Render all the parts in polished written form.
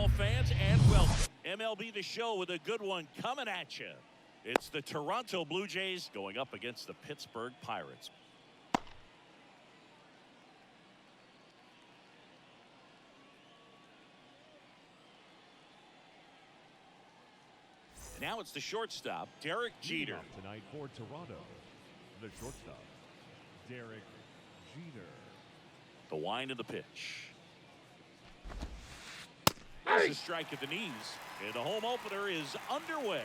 baseball fans, and welcome. MLB The Show with a good one coming at you. It's the Toronto Blue Jays going up against the Pittsburgh Pirates. Now it's the shortstop, Derek Jeter. Tonight for Toronto, the shortstop, Derek Jeter. The wind of the pitch. There's a strike at the knees, and the home opener is underway.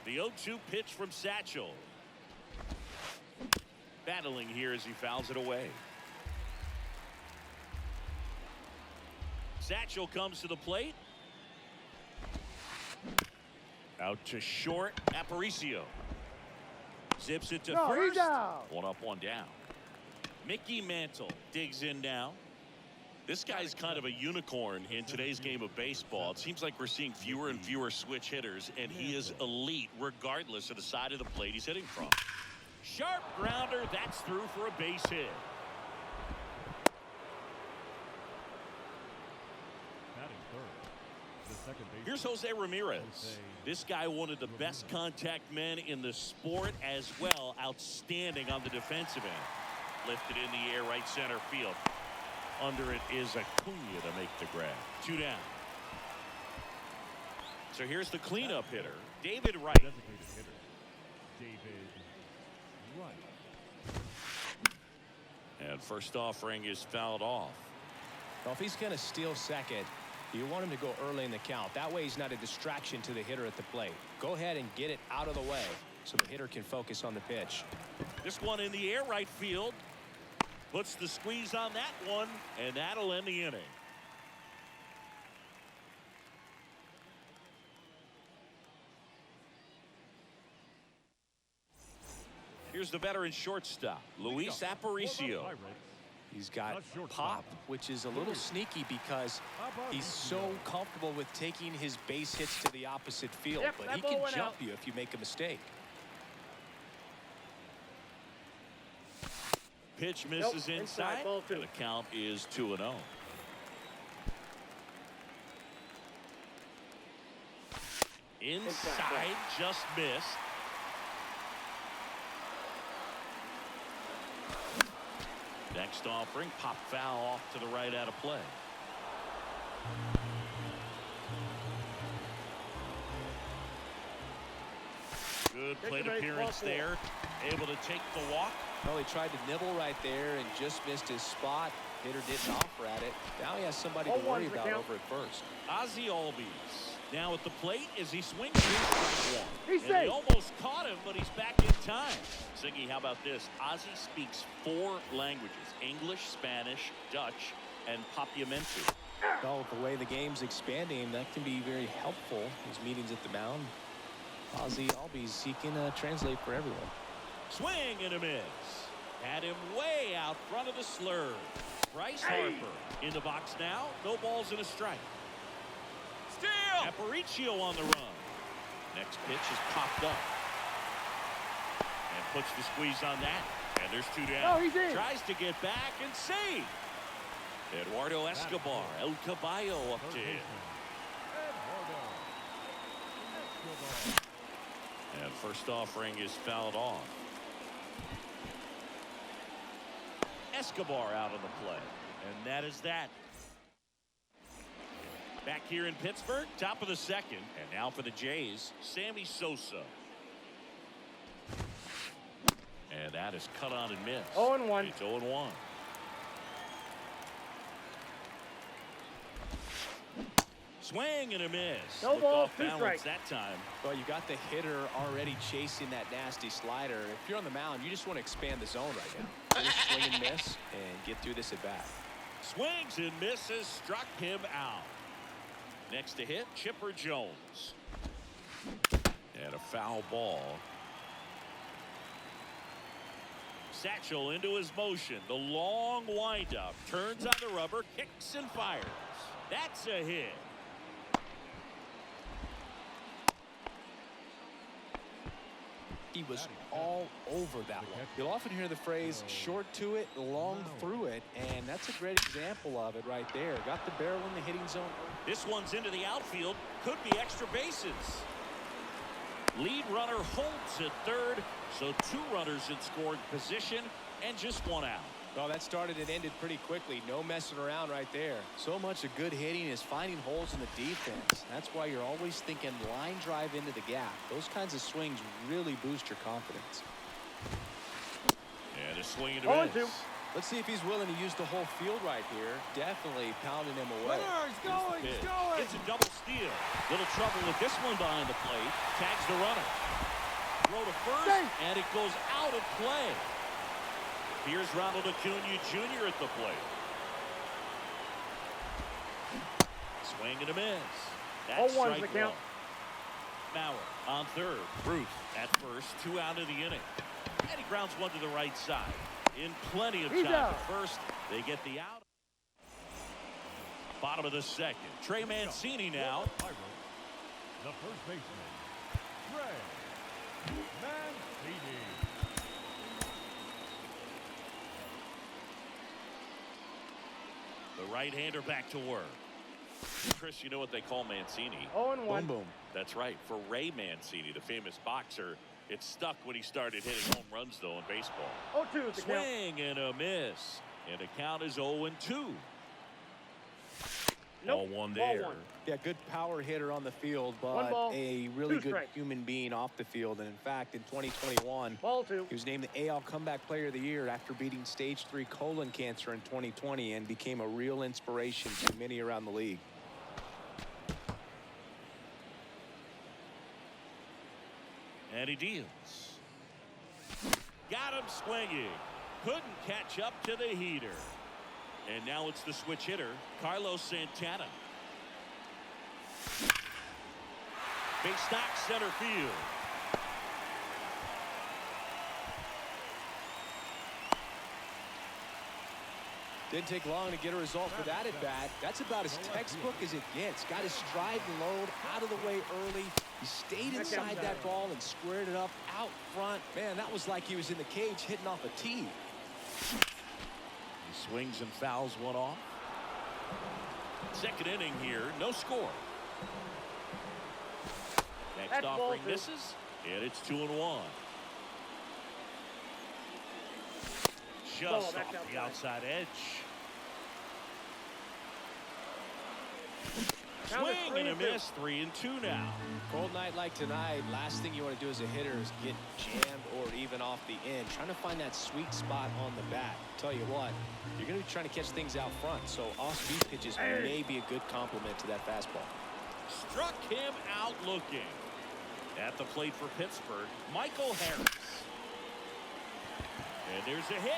The 0-2 pitch from Satchel. Battling here as he fouls it away. Satchel comes to the plate. Out to short, Aparicio. Zips it to first. One up, one down. Mickey Mantle digs in now. This guy's kind of a unicorn in today's game of baseball. It seems like we're seeing fewer and fewer switch hitters, and he is elite regardless of the side of the plate he's hitting from. Sharp grounder, that's through for a base hit. Here's Jose Ramirez. This guy, one of the best contact men in the sport as well. Outstanding on the defensive end. Lifted in the air, right center field. Under it is Acuna to make the grab. 2 down. So here's the cleanup hitter, David Wright. And first offering is fouled off. Well, if he's going to steal second, you want him to go early in the count. That way he's not a distraction to the hitter at the plate. Go ahead and get it out of the way so the hitter can focus on the pitch. This one in the air, right field. Puts the squeeze on that one, and that'll end the inning. Here's the veteran shortstop, Luis Aparicio. He's got pop, which is a little sneaky because he's so comfortable with taking his base hits to the opposite field. But he can jump you if you make a mistake. Pitch misses inside. And the count is 2-0. Inside, just missed. Next offering, pop foul off to the right out of play. Good plate appearance there. Able to take the walk. Well, he tried to nibble right there and just missed his spot. Hitter didn't offer at it. Now he has somebody to worry about over at first. Ozzie Albies now at the plate as he swings strike one. And they almost caught him, but he's back in time. Ziggy, how about this? Ozzie speaks 4 languages: English, Spanish, Dutch, and Papiamentu. Well, the way the game's expanding, that can be very helpful. His meetings at the mound. Ozzie Albies, he can translate for everyone. Swing and a miss. Had him way out front of the slur. Bryce Harper in the box now. No balls and a strike. Steal! Aparicio on the run. Next pitch is popped up. And puts the squeeze on that. And there's 2 down. Tries to get back and save. Eduardo Escobar, El Caballo up to him. And first offering is fouled off. Escobar out on the play. And that is that. Back here in Pittsburgh, top of the second. And now for the Jays, Sammy Sosa. And that is cut on and missed. 0-1. It's 0-1. Swing and a miss. No ball, off 2 balance strikes. that time. Well, you got the hitter already chasing that nasty slider. If you're on the mound, you just want to expand the zone right now. Just swing and miss and get through this at bat. Swings and misses, struck him out. Next to hit, Chipper Jones. And a foul ball. Satchel into his motion. The long windup. Turns on the rubber, kicks and fires. That's a hit. He was all over that one. You'll often hear the phrase short to it, long through it, and that's a great example of it right there. Got the barrel in the hitting zone. This one's into the outfield. Could be extra bases. Lead runner holds at third, so 2 runners in scoring position and just 1 out. Well, that started and ended pretty quickly. No messing around right there. So much of good hitting is finding holes in the defense. That's why you're always thinking line drive into the gap. Those kinds of swings really boost your confidence. And a swing and a miss. Let's see if he's willing to use the whole field right here. Definitely pounding him away. He's going. It's a double steal. Little trouble with this one behind the plate. Tags the runner. Throw to first, and it goes out of play. Here's Ronald Acuna Jr. at the plate. Swing and a miss. That's strike one. Bauer on third. Ruth at first. 2 out of the inning. And he grounds one to the right side. In plenty of time at first. They get the out. Bottom of the second. Trey Mancini now. The first baseman, Trey Mancini. The right-hander back to work. Chris, you know what they call Mancini? 0-1. Boom, boom. That's right. For Ray Mancini, the famous boxer, it stuck when he started hitting home runs, though, in baseball. 0-2. Swing and a miss. And the count is 0-2. Nope. 0-1 there. Yeah, good power hitter on the field, but a really good human being off the field. And in fact, in 2021, he was named the AL Comeback Player of the Year after beating stage 3 colon cancer in 2020 and became a real inspiration to many around the league. And he deals. Got him swinging. Couldn't catch up to the heater. And now it's the switch hitter, Carlos Santana. Big stock center field. Didn't take long to get a result for that at bat. That's about as textbook as it gets. Got his stride and load out of the way early. He stayed inside that ball and squared it up out front. Man, that was like he was in the cage hitting off a tee. He swings and fouls one off. Second inning here, no score. Next offering misses, and it's 2-1. Just off the outside edge. Swing and a miss. 3-2 now. Cold night like tonight, last thing you want to do as a hitter is get jammed or even off the end. Trying to find that sweet spot on the bat. Tell you what, you're going to be trying to catch things out front, so off-speed pitches may be a good complement to that fastball. Struck him out looking. At the plate for Pittsburgh, Michael Harris. And there's a hit.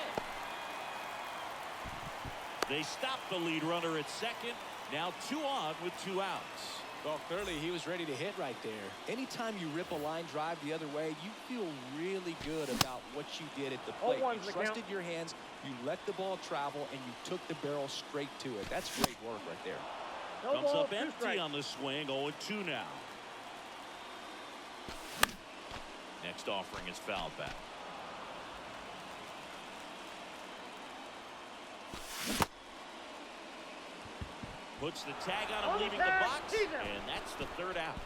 They stop the lead runner at second. Now 2 on with 2 outs. Well, clearly he was ready to hit right there. Anytime you rip a line drive the other way, you feel really good about what you did at the plate. You trusted your hands, you let the ball travel, and you took the barrel straight to it. That's great work right there. Comes up empty on the swing. 0-2 now. Next offering is fouled back. Puts the tag on him, leaving the box, and that's the 3rd out.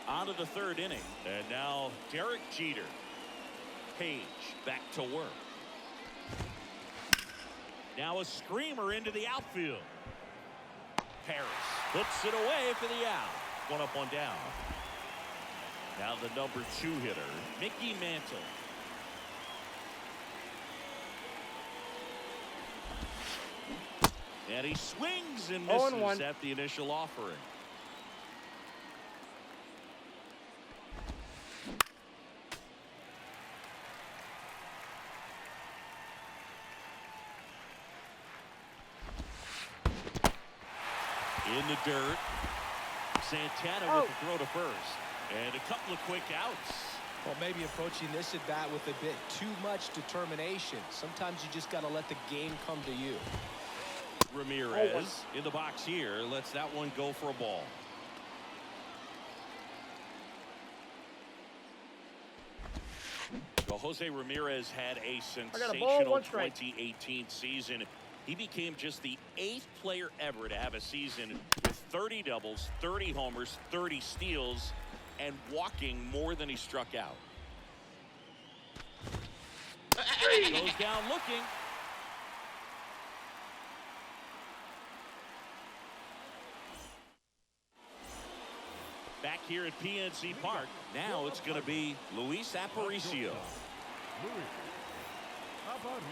On to the 3rd inning, and now Derek Jeter. Page back to work. Now a screamer into the outfield. Harris puts it away for the out. 1 up, 1 down. Now the number 2 hitter, Mickey Mantle. And he swings and misses at the initial offering. In the dirt. Santana with the throw to first. And a couple of quick outs. Well, maybe approaching this at bat with a bit too much determination. Sometimes you just got to let the game come to you. Ramirez in the box here lets that one go for a ball. Well, Jose Ramirez had a sensational 2018 season. He became just the 8th player ever to have a season with 30 doubles, 30 homers, 30 steals, and walking more than he struck out. Goes down looking. Back here at PNC Park, now it's going to be Luis Aparicio.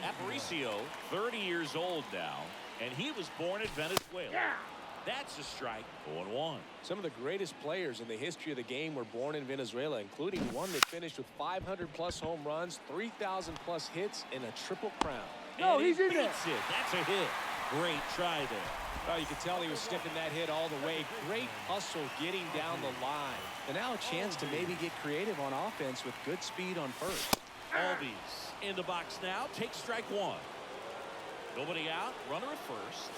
Aparicio, 30 years old now, and he was born in Venezuela. That's a strike. 0-1. Some of the greatest players in the history of the game were born in Venezuela, including one that finished with 500+ home runs, 3,000+ hits, and a triple crown. No, he's in there. That's a hit. Great try there. Oh, you could tell he was sniffing that hit all the way. Great hustle getting down the line. And now a chance to maybe get creative on offense with good speed on first. Albies in the box now. Take strike one. Nobody out. Runner at first.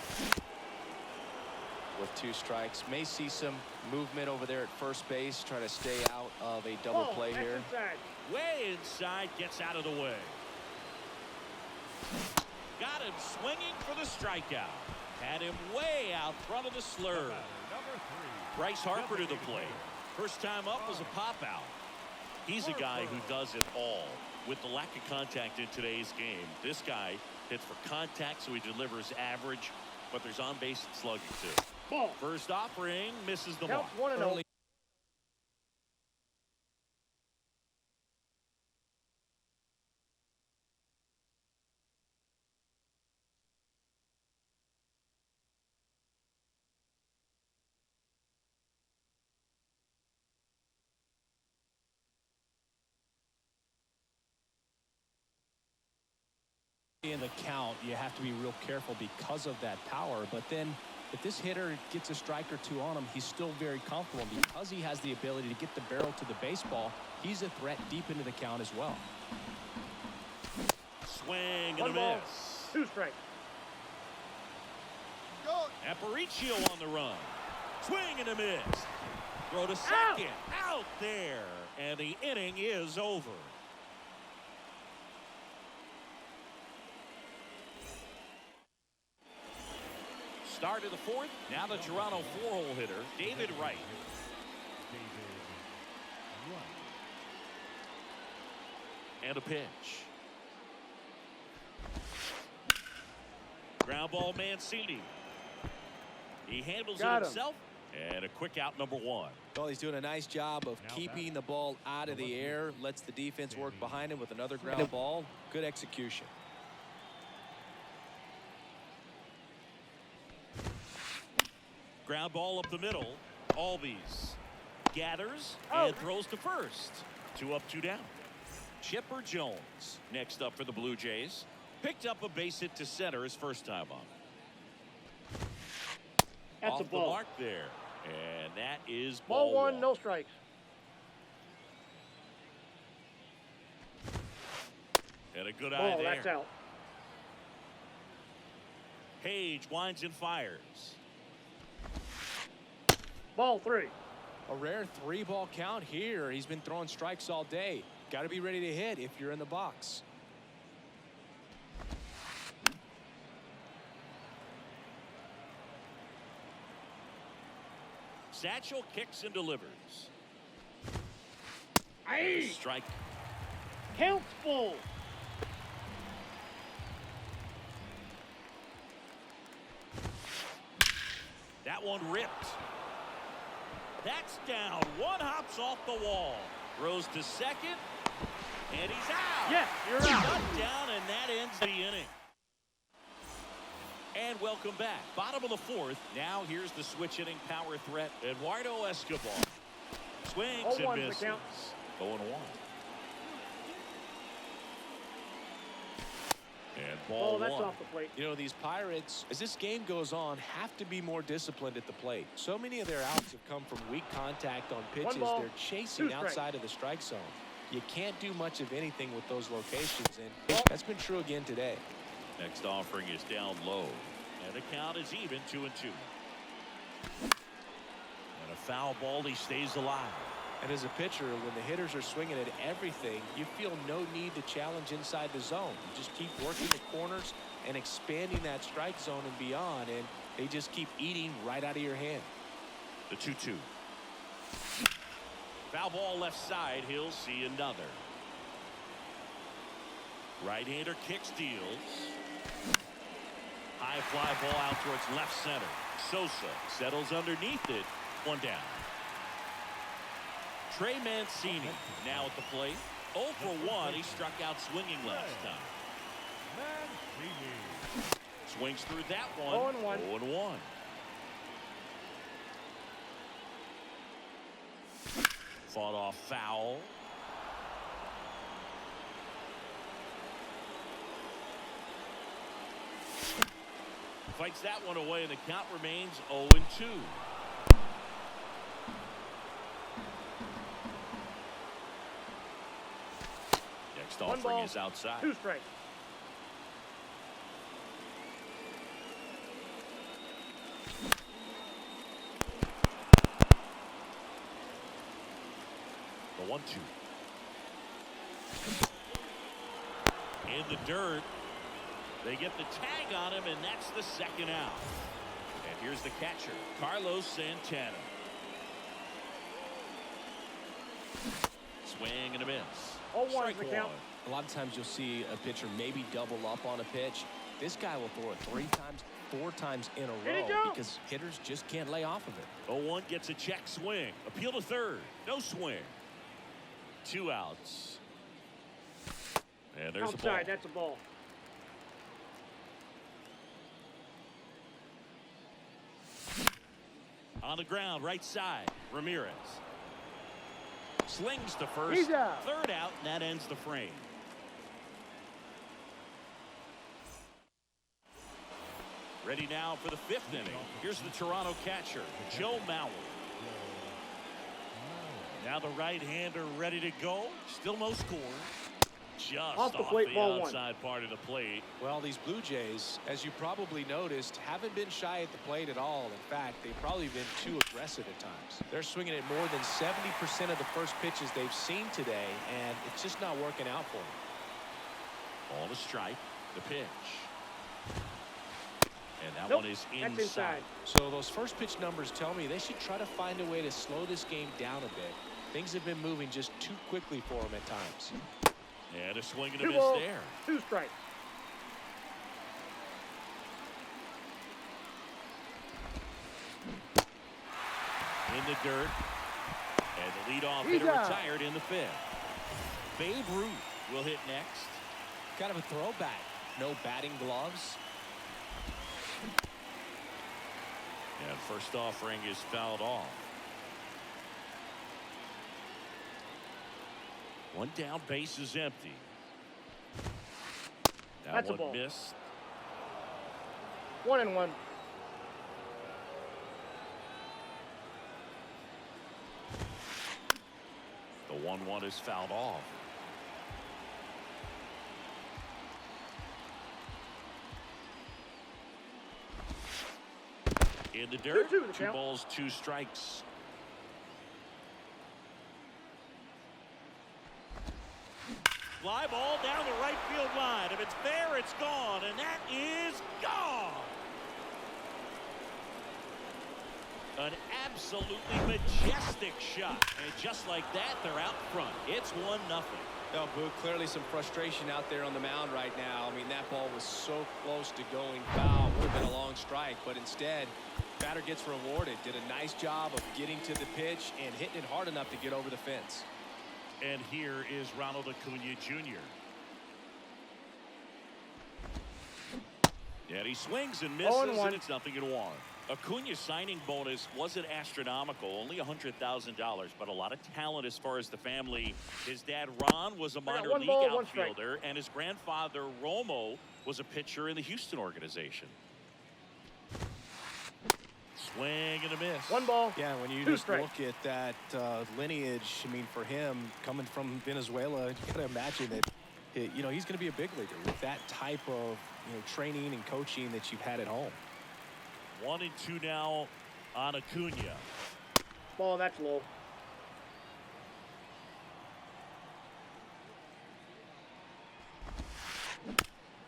With 2 strikes, may see some movement over there at first base. Try to stay out of a double play here. Inside. Way inside. Gets out of the way. Got him swinging for the strikeout. Had him way out front of the slur. Bryce Harper to the plate. First time up was a pop out. He's a guy who does it all. With the lack of contact in today's game, this guy hits for contact, so he delivers average, but there's on base and slugging too. First offering misses the mark. Early. In the count, you have to be real careful because of that power. But then if this hitter gets a strike or 2 on him, he's still very comfortable. Because he has the ability to get the barrel to the baseball, he's a threat deep into the count as well. Swing and a miss. 2 strikes. Aparicio on the run. Swing and a miss. Throw to second. Out there. And the inning is over. Start of the 4th. Now the Toronto 4-hole hitter, David Wright. And a pitch. Ground ball Mancini. He handles it himself. And a quick out, number 1. Well, he's doing a nice job of keeping the ball out of the air. Lets the defense work behind him with another ground ball. Good execution. Ground ball up the middle. Albies gathers and throws to first. 2 up, 2 down. Chipper Jones next up for the Blue Jays. Picked up a base hit to center his first time up. That's Off a ball. The mark there. And that is ball 1, no strikes. And a good eye there. That's out. Page winds and fires. Ball 3. A rare 3-ball count here. He's been throwing strikes all day. Got to be ready to hit if you're in the box. Satchel kicks and delivers. Strike. Counts full. That one ripped. That's down. One hops off the wall. Throws to second. And he's out. Yes, you're out. Shut down, and that ends the inning. And welcome back. Bottom of the 4th. Now here's the switch hitting power threat, Eduardo Escobar. Swings and misses. 0-1. And ball 1. That's off the plate. You know, these Pirates, as this game goes on, have to be more disciplined at the plate. So many of their outs have come from weak contact on pitches. They're chasing outside of the strike zone. You can't do much of anything with those locations, and that's been true again today. Next offering is down low. And the count is even 2-2. And a foul ball, he stays alive. And as a pitcher, when the hitters are swinging at everything, you feel no need to challenge inside the zone. You just keep working the corners and expanding that strike zone and beyond, and they just keep eating right out of your hand. The 2-2. Foul ball left side. He'll see another. Right-hander kick steals. High fly ball out towards left center. Sosa settles underneath it. One down. Trey Mancini now at the plate. 0 for 1. He struck out swinging last time. Swings through that one. 0-1. Fought off foul. Fights that one away, and the count remains 0-2. Next offering is outside. 2 strikes. The 1-2. In the dirt. They get the tag on him, and that's the second out. And here's the catcher, Carlos Santana. Swing and a miss. 0-1 is the count. A lot of times you'll see a pitcher maybe double up on a pitch. This guy will throw it 3 times, 4 times in a row because hitters just can't lay off of it. 0-1 gets a check swing. Appeal to third. No swing. 2 outs. And there's outside, a ball. that's a ball. On the ground, right side, Ramirez. Slings to first. He's out. Third out, and that ends the frame. Ready now for the 5th inning. Here's the Toronto catcher, Joe Mauer. Now the right-hander ready to go. Still no score. Just off the outside part of the plate. Well, these Blue Jays, as you probably noticed, haven't been shy at the plate at all. In fact, they've probably been too aggressive at times. They're swinging at more than 70% of the first pitches they've seen today, and it's just not working out for them. Ball to strike. The pitch. And that Nope, one is that's inside. So those first pitch numbers tell me they should try to find a way to slow this game down a bit. Things have been moving just too quickly for them at times. And a swing and a 2 miss balls, there. 2 strikes. In the dirt. And the leadoff hitter retired in the 5th. Babe Ruth will hit next. Kind of a throwback. No batting gloves. And first offering is fouled off. 1 down, base is empty. That That's a one ball. missed. 1-1. The 1-1 is fouled off. In the dirt, 2-2 the 2 count. balls, 2 strikes. Fly ball down the right field line. If it's there, it's gone, and that is gone. An absolutely majestic shot, and just like that, they're out front. It's 1-0. No, Boo, clearly some frustration out there on the mound right now. I mean, that ball was so close to going foul. Would have been a long strike, but instead, batter gets rewarded. Did a nice job of getting to the pitch and hitting it hard enough to get over the fence. And here is Ronald Acuna Jr. And he swings and misses, and it's 0-1. Acuna's signing bonus wasn't astronomical, only $100,000, but a lot of talent as far as the family. His dad, Ron, was a minor league outfielder, and his grandfather, Romo, was a pitcher in the Houston organization. Swing and a miss. 1 ball. Yeah, when you 2 just strikes. look at that lineage, I mean, for him, coming from Venezuela, you got to imagine that, he's going to be a big leaguer with that type of, training and coaching that you've had at home. 1-2 now on Acuna. Ball, that's low.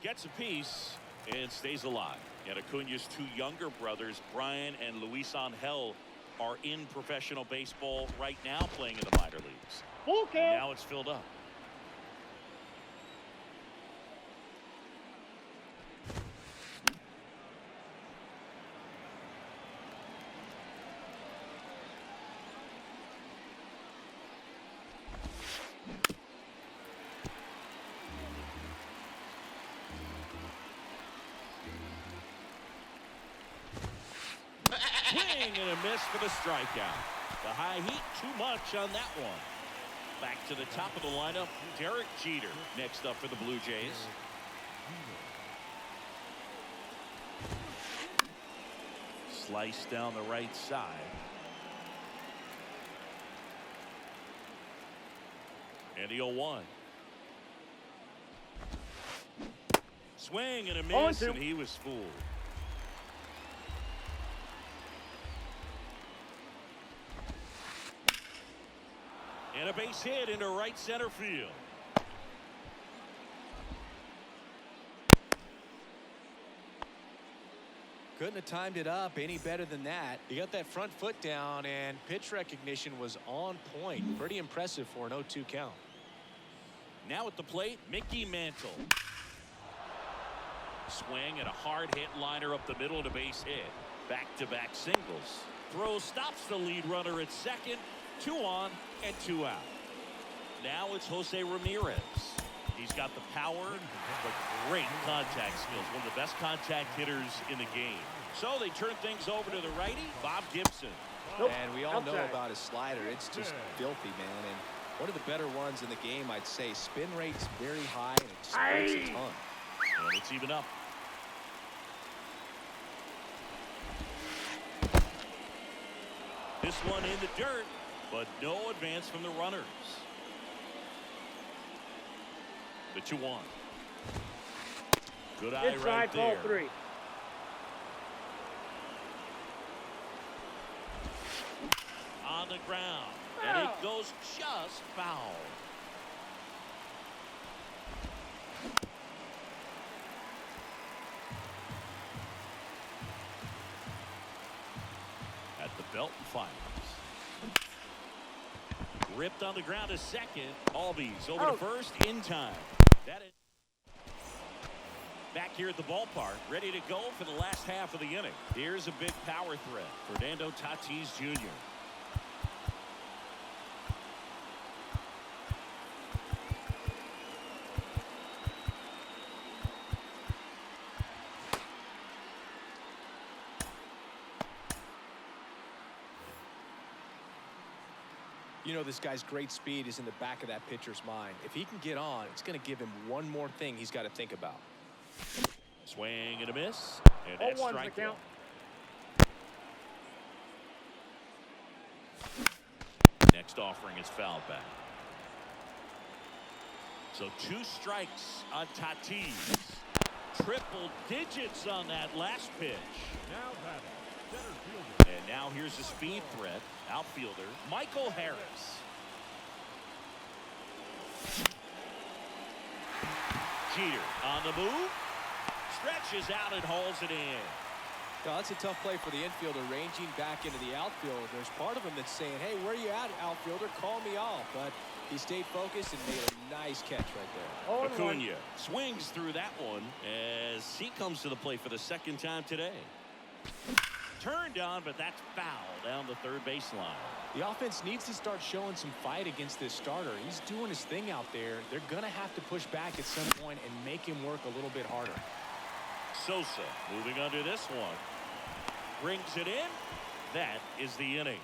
Gets a piece and stays alive. And Acuna's two younger brothers, Brian and Luis Angel, are in professional baseball right now playing in the minor leagues. Full count. And now it's filled up. Swing and a miss for the strikeout. The high heat, too much on that one. Back to the top of the lineup, Derek Jeter next up for the Blue Jays. Slice down the right side. And the 0-1. Swing and a miss, and he was fooled. And a base hit into right center field. Couldn't have timed it up any better than that. He got that front foot down, and pitch recognition was on point. Pretty impressive for an 0-2 count. Now at the plate, Mickey Mantle. Swing and a hard hit liner up the middle and a base hit. Back-to-back singles. Throw stops the lead runner at second. 2 on and 2 out. Now it's Jose Ramirez. He's got the power, but great contact skills. One of the best contact hitters in the game. So they turn things over to the righty, Bob Gibson. And we all know about his slider. It's just filthy, man. And one of the better ones in the game, I'd say. Spin rate's very high, and it just breaks a ton. And it's even up. This one in the dirt, but no advance from the runners. The 2-1. Good eye right there. Ball 3. On the ground. And it goes just foul. At the Belton Finals. Ripped on the ground to second. Albies over to first in time. That is back here at the ballpark, ready to go for the last half of the inning. Here's a big power threat, Fernando Tatis Jr. You know, this guy's great speed is in the back of that pitcher's mind. If he can get on, it's going to give him one more thing he's got to think about. Swing and a miss. And that's strike one. Next offering is fouled back. So 2 strikes on Tatis. Triple digits on that last pitch. Now batting, center fielder. And now here's the speed threat. Outfielder Michael Harris. Jeter on the move. Stretches out and hauls it in. Well, that's a tough play for the infielder, ranging back into the outfield. There's part of him that's saying, hey, where are you at, outfielder? Call me off. But he stayed focused and made a nice catch right there. Acuna swings through that one as he comes to the plate for the second time today. Turned on, but that's foul down the third baseline. The offense needs to start showing some fight against this starter. He's doing his thing out there. They're going to have to push back at some point and make him work a little bit harder. Sosa moving under this one. Brings it in. That is the inning.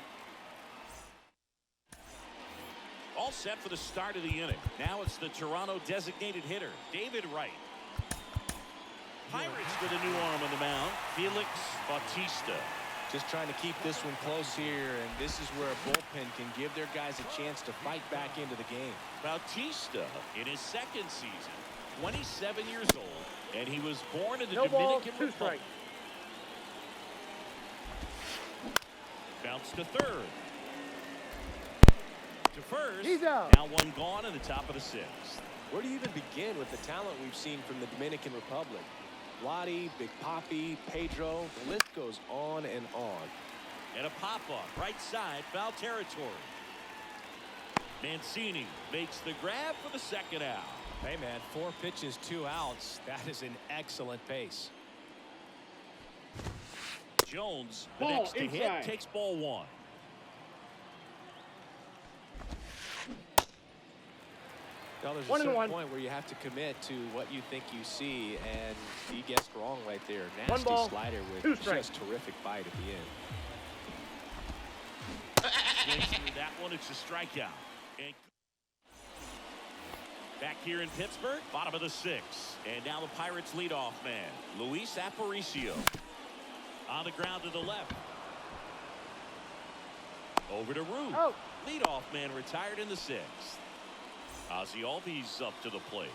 All set for the start of the inning. Now it's the Toronto designated hitter, David Wright. Pirates with a new arm on the mound, Felix Bautista. Just trying to keep this one close here, and this is where a bullpen can give their guys a chance to fight back into the game. Bautista in his second season, 27 years old, and he was born in the Dominican Republic. Bounce to third. To first. He's out. Now one gone in the top of the sixth. Where do you even begin with the talent we've seen from the Dominican Republic? Lottie, Big Papi, Pedro, the list goes on and on. And a pop-up, right side, foul territory. Mancini makes the grab for the second out. Hey, man, 4 pitches, 2 outs. That is an excellent pace. Jones, the Ball next to hit, inside. takes ball 1. Now, there's a 1-1. certain point where you have to commit to what you think you see, and he guessed wrong right there. 1 Nasty ball, slider 2 with strikes. just terrific bite at the end. Swings through that one, it's a strikeout. And back here in Pittsburgh, bottom of the 6th. And now the Pirates leadoff man, Luis Aparicio. On the ground to the left. Over to Root. Oh. Leadoff man retired in the 6th. Ozzie Albies up to the plate.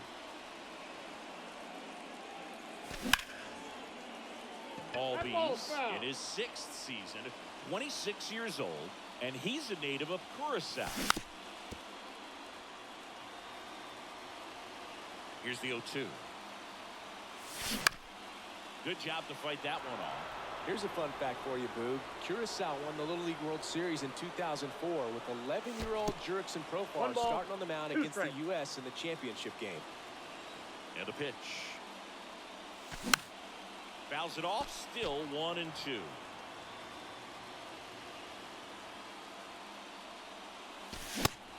Albies foul. in his 6th season, 26 years old, and he's a native of Curacao. Here's the 0-2. Good job to fight that one off. Here's a fun fact for you, Boog. Curacao won the Little League World Series in 2004 with 11-year-old Jurickson Profar 1 ball, starting on the mound 2 against strikes. the U.S. in the championship game. And the pitch. Fouls it off, still 1-2.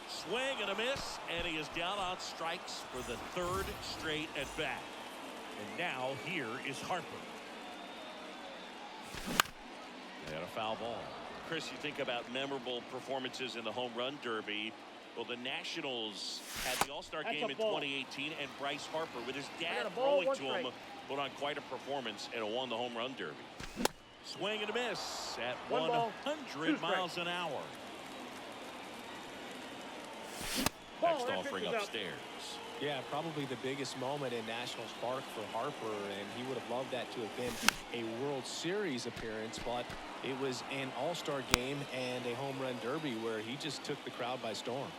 Swing and a miss, and he is down on strikes for the 3rd straight at bat. And now here is Harper. And a foul ball. Chris, you think about memorable performances in the home run derby. Well, the Nationals had the All-Star That's game a in ball. 2018, and Bryce Harper, with his dad got a ball, throwing 1 to him, strike. put on quite a performance and won the home run derby. Swing and a miss at 1 ball, 100 2 miles an hour. Ball, Next that offering pitch is out. upstairs. Yeah, probably the biggest moment in Nationals Park for Harper, and he would have loved that to have been a World Series appearance, but it was an All-Star game and a home run derby where he just took the crowd by storm.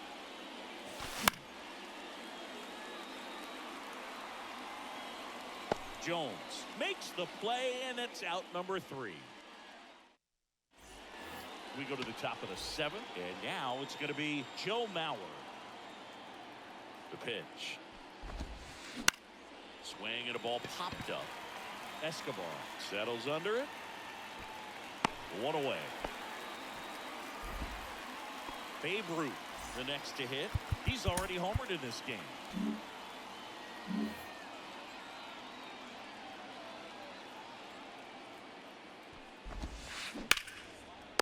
Jones makes the play, and it's out number 3. We go to the top of the 7th, and now it's going to be Joe Mauer. The pitch. Swing and a ball popped up. Escobar settles under it. 1 away. Babe Ruth, the next to hit. He's already homered in this game.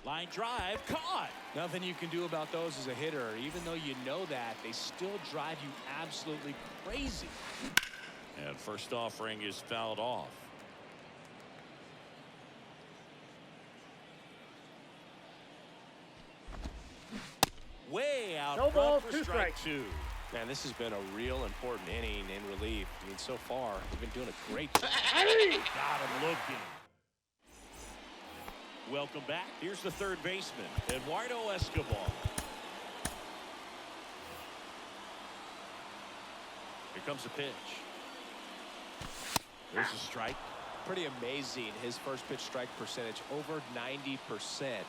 Line drive, caught. Nothing you can do about those as a hitter. Even though you know that, they still drive you absolutely crazy. And first offering is fouled off. Way out No front ball, for 2 strike strikes. 2. Man, this has been a real important inning in relief. I mean, so far, they've been doing a great job. Got him looking. Welcome back. Here's the 3rd baseman, Eduardo Escobar. Here comes the pitch. There's a strike. Pretty amazing, his first pitch strike percentage, over 90%.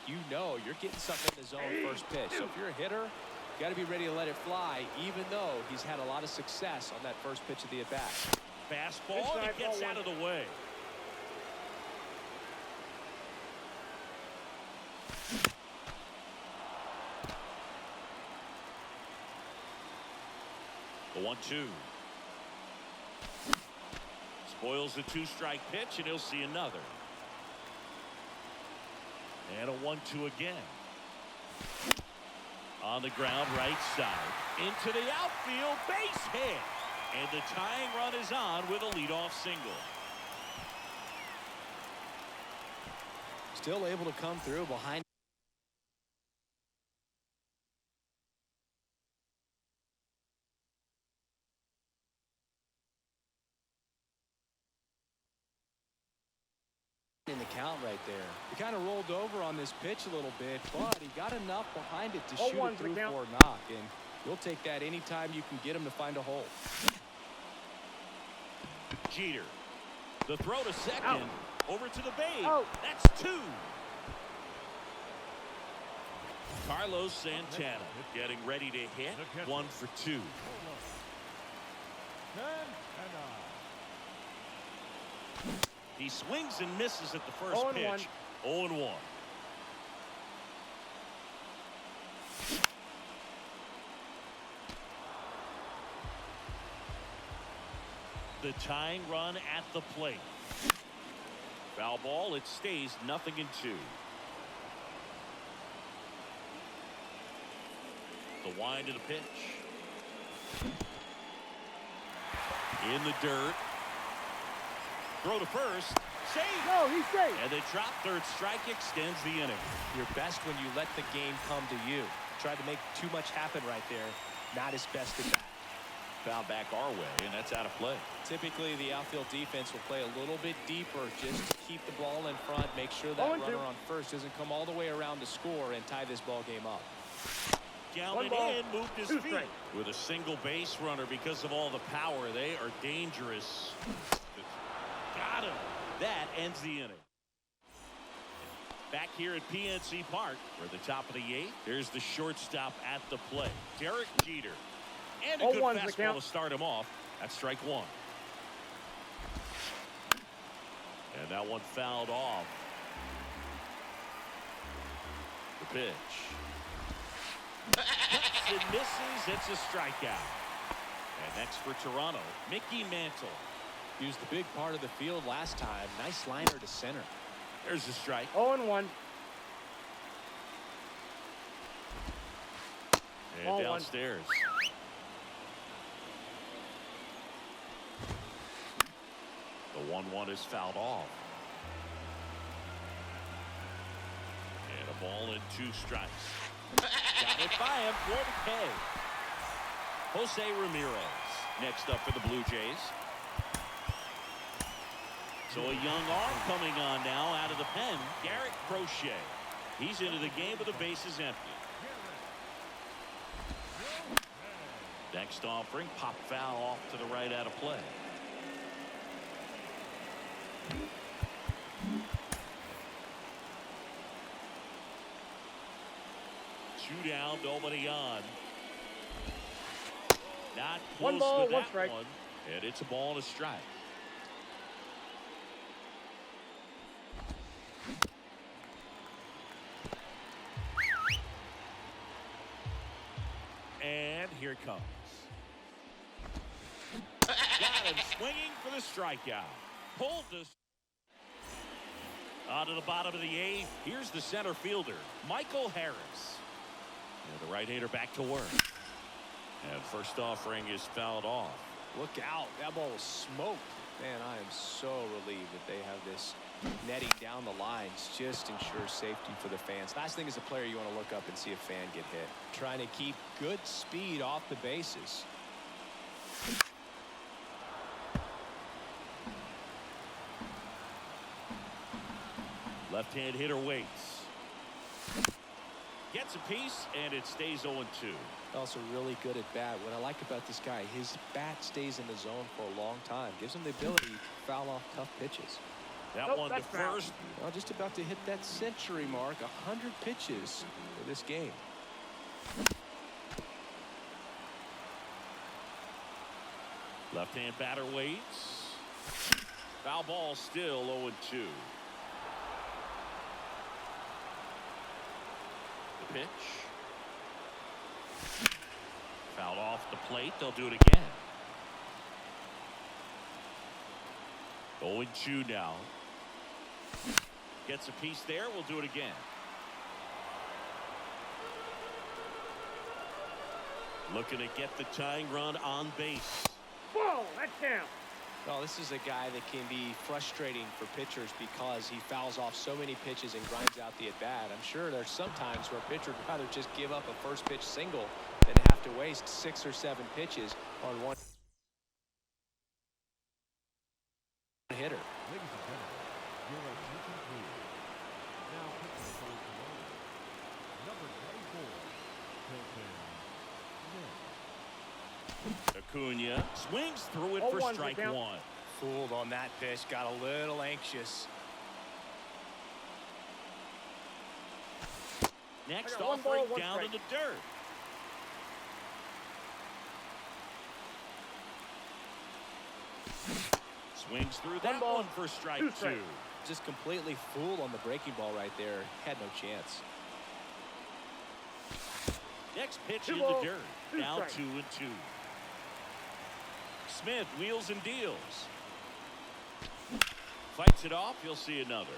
You know you're getting something in the zone first pitch. So if you're a hitter, you got to be ready to let it fly, even though he's had a lot of success on that first pitch of the at-bat. Fastball, and it gets out of the way. The 1-2. Spoils the 2-strike pitch, and he'll see another. And a 1-2 again. On the ground, right side. Into the outfield, base hit. And the tying run is on with a leadoff single. Still able to come through behind. getting the count right there. He kind of rolled over on this pitch a little bit, but he got enough behind it to shoot it through for a knock, and you'll take that anytime you can get him to find a hole. Jeter. The throw to second. Out. Over to the base. Out. That's 2. Carlos Santana getting ready to hit. 1 for 2. 10 and 9. He swings and misses at the first 0-1. pitch. 0-1. The tying run at the plate. Foul ball. It stays 0-2. The wind of the pitch. In the dirt. Throw to first. Save. No, he's safe. And they drop. Third strike extends the inning. You're best when you let the game come to you. Tried to make too much happen right there. Not his best at bat. Foul back our way, and that's out of play. Typically, the outfield defense will play a little bit deeper just to keep the ball in front, make sure that runner on first doesn't come all the way around to score and tie this ball game up. Down and in, moved his feet. With a single base runner because of all the power. They are dangerous. Got him. That ends the inning. Back here at PNC Park for the top of the 8th. There's the shortstop at the plate. Derek Jeter. And a good fastball to start him off. That's strike 1. And that one fouled off. The pitch. It misses. It's a strikeout. And next for Toronto, Mickey Mantle. Used the big part of the field last time. Nice liner to center. There's a strike. 0-1. And downstairs. The 1-1 is fouled off. And a ball and 2 strikes. Got it by him for the K. Jose Ramirez next up for the Blue Jays. So a young arm coming on now out of the pen. Garrett Crochet. He's into the game with the bases empty. Next offering, pop foul off to the right out of play. Two down, nobody on. Not close 1 ball, with 1 that strike. one. And it's a ball and a strike. And here it comes. Got him swinging for the strikeout. Pulled this. On to the bottom of the 8th. Here's the center fielder, Michael Harris. And the right-hander back to work. And first offering is fouled off. Look out. That ball was smoked. Man, I am so relieved that they have this netting down the lines. Just ensures safety for the fans. Last thing as a player, you want to look up and see a fan get hit. Trying to keep good speed off the bases. Left-hand hitter waits. Gets a piece, and it stays 0-2. Also really good at bat. What I like about this guy, his bat stays in the zone for a long time. Gives him the ability to foul off tough pitches. That one to first. Well, just about to hit that century mark. 100 pitches for this game. Left-hand batter waits. Foul ball still 0-2. The pitch. Fouled off the plate. They'll do it again. 0-2 now. Gets a piece there. We'll do it again. Looking to get the tying run on base. Ball, that's down. Well, this is a guy that can be frustrating for pitchers because he fouls off so many pitches and grinds out the at-bat. I'm sure there's some times where a pitcher would rather just give up a first pitch single than have to waste 6 or 7 pitches on one hitter. Ladies and gentlemen, your attention Acuna swings through it for strike one. Fooled on that pitch, got a little anxious. Next offering down in the dirt. Swings through that one for strike two. Just completely fooled on the breaking ball right there. Had no chance. Next pitch in the dirt. Now 2-2. Smith wheels and deals. Fights it off. He'll see another.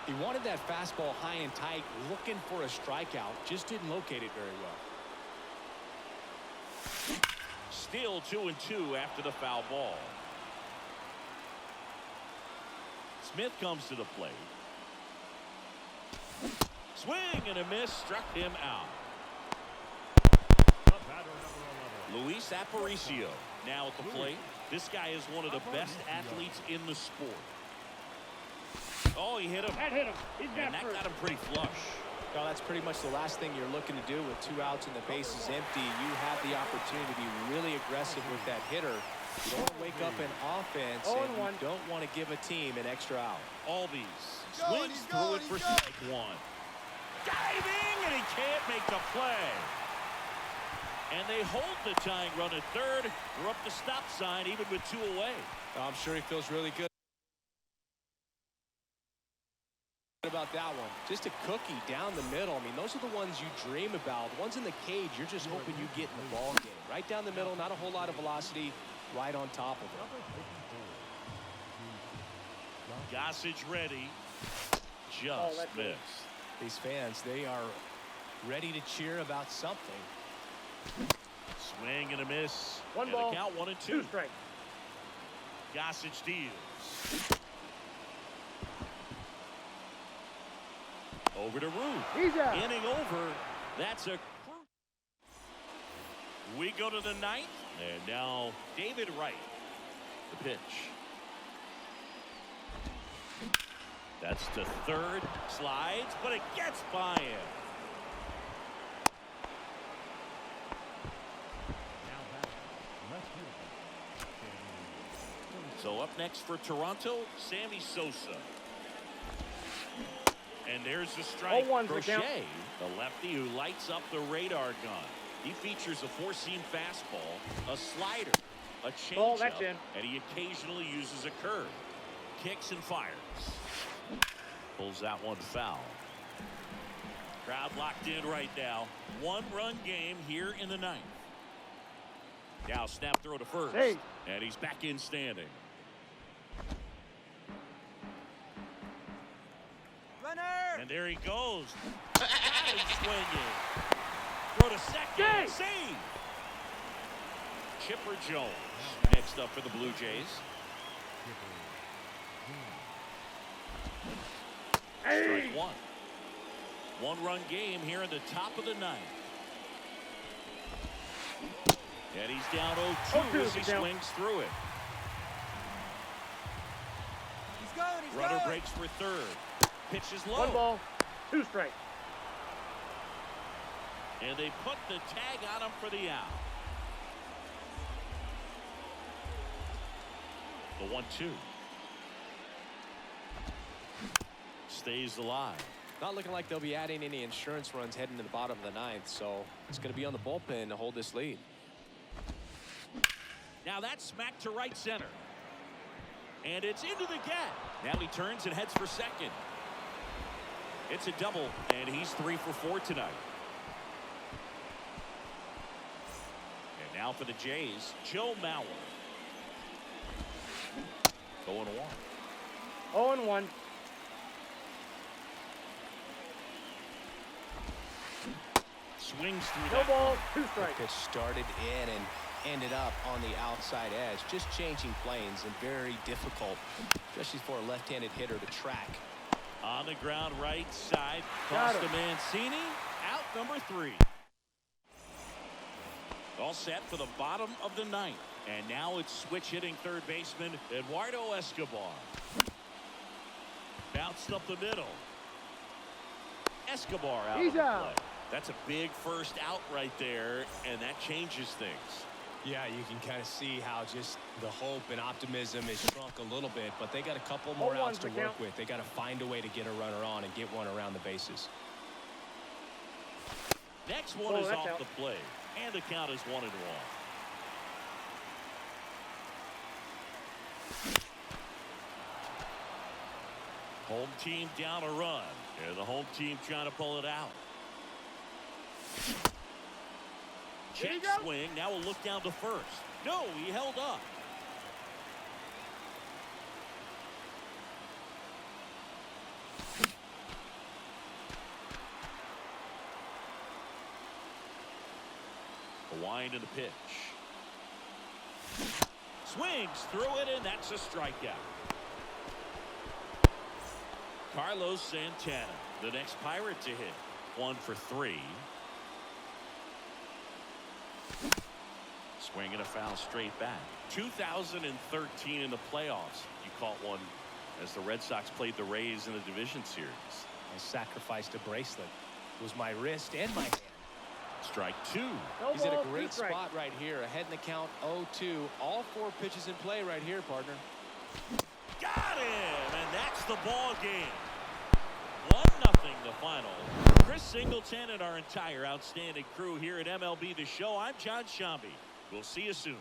He wanted that fastball high and tight, looking for a strikeout. Just didn't locate it very well. Still 2-2 after the foul ball. Smith comes to the plate. Swing and a miss, struck him out. Luis Aparicio now at the plate. This guy is one of the best athletes in the sport. Oh, he hit him. That hit him. He's and that got him pretty flush. Well, that's pretty much the last thing you're looking to do with 2 outs and the bases empty. You have the opportunity to be really aggressive with that hitter. You don't want to wake up in offense, and you don't want to give a team an extra out. Albies swings through it for strike one. Diving, and he can't make the play. And they hold the tying run at third. We're up the stop sign, even with 2 away. I'm sure he feels really good about that one. Just a cookie down the middle. I mean, those are the ones you dream about. The ones in the cage, you're just hoping you get in the ball game. Right down the middle, not a whole lot of velocity, right on top of it. Gossage ready. Just missed. These fans, they are ready to cheer about something. Swing and a miss. One and ball, the count 1-2. 2 strikes. Gossage deals. Over to Root. He's out. Inning over. That's a. We go to the 9th. And now David Wright. The pitch. That's to third. Slides, but it gets by him. So up next for Toronto, Sammy Sosa. And there's the strike. Crochet, the lefty who lights up the radar gun. He features a 4-seam fastball, a slider, a changeup, and he occasionally uses a curve. Kicks and fires. Pulls that one foul. Crowd locked in right now. 1-run game here in the 9th. Now snap throw to first. And he's back in standing. And there he goes. Got him swinging. Throw to second. Save. Chipper Jones next up for the Blue Jays. Strike one. 1-run game here in the top of the 9th. And he's down 0-2 as he swings through it. Runner breaks for third. Pitch is low. 1 ball, 2 strikes. And they put the tag on him for the out. The 1-2. Stays alive. Not looking like they'll be adding any insurance runs heading to the bottom of the 9th, so it's going to be on the bullpen to hold this lead. Now that's smacked to right center. And it's into the gap. Now he turns and heads for second. It's a double, and he's 3 for 4 tonight. And now for the Jays, Joe Mauer. 0-1. 0-1. Swings through No that. ball, 2 strikes. Pitch started in and ended up on the outside edge. Just changing planes and very difficult, especially for a left-handed hitter to track. On the ground right side. Costa Mancini out number 3. All set for the bottom of the 9th. And now it's switch hitting third baseman Eduardo Escobar. Bounced up the middle. Escobar out. He's out. That's a big first out right there, and that changes things. Yeah, you can kind of see how just the hope and optimism is shrunk a little bit, but they got a couple more outs to work with. They got to find a way to get a runner on and get one around the bases. Next one is off the plate, and the count is 1-1. Home team down a run, and the home team trying to pull it out. Check swing. Now we'll look down to first. No, he held up. The wind and the pitch. Swings through it, and that's a strikeout. Carlos Santana, the next Pirate to hit. 1 for 3. Swing and a foul straight back. 2013 in the playoffs. You caught one as the Red Sox played the Rays in the division series. I sacrificed a bracelet. It was my wrist and my hand. Strike 2. He's in a great spot right here. Ahead in the count 0-2. All 4 pitches in play right here, partner. Got him, and that's the ball game. 1-0 the final. Chris Singleton and our entire outstanding crew here at MLB The Show. I'm John Shambi. We'll see you soon.